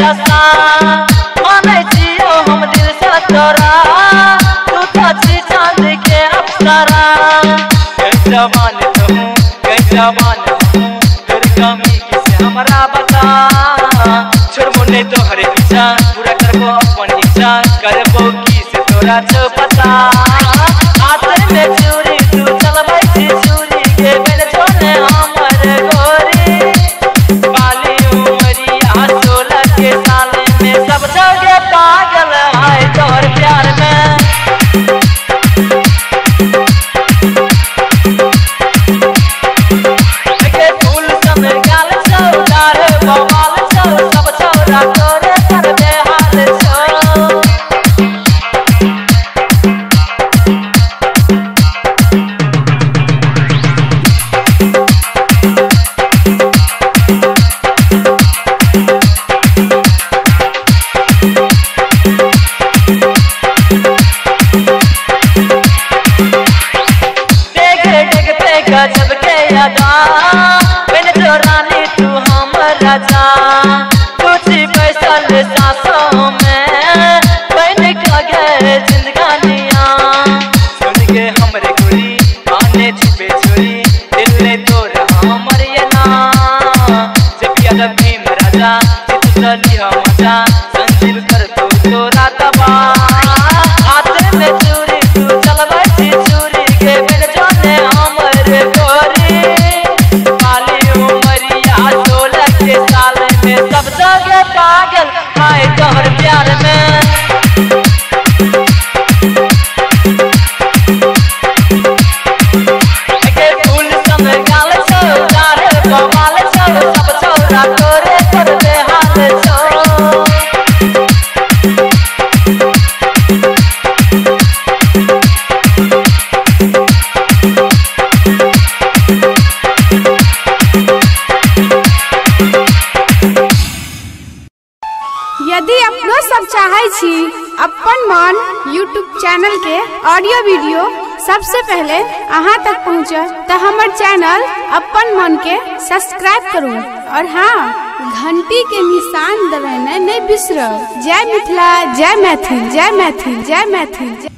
दशा माने जियो हम दिल से तोरा तू तो छी चांद के अप्सरा कैसा मान तुम कैसा मान तेरी कमी किसे हमरा बता छोड़ मुन्ने तो हरे पीछा पूरा करबो अपन इच्छा करबो की से तोरा तो पता हाथ में चूड़ी तू चलबै छी चूड़ी के बिन छोड़े हमर गोरी बाली उमरिया 16 के साल में सब जगह पागल है तोर प्यार में के फूल सन गाल चौदार बवाल चौ सब चौरा तोरे कर दे हाल छो गजब के अदा बिन तो रानी तू हमर राजा कुछ बैसल सांसों में बन गए जिंदगानियां सुन के हमरे गोरी आने छिपे छोरी दिल ने तोड़ हमर ये ना जब याद भीम राजा चित लिया मजा संजीव कर तोरा दबा हाथ में चूड़ी तू चलबै छी चूड़ी के बिन जाने सब जगह पागल है तोहर प्यार में के फूल सन गाल चौदार बवाल चौ सब चौरा तोरे कर दे हाल छो यदि अपनो सब चाहे छी अपन मन यूट्यूब चैनल के ऑडियो वीडियो सबसे पहले अहाँ तक पहुँचे तो हमारे चैनल अपन मन के सब्सक्राइब करू और हाँ घंटी के निशान दबाना नहीं बिसरो। जय मिथिला, जय मैथिल, जय मैथिल, जय मैथिल।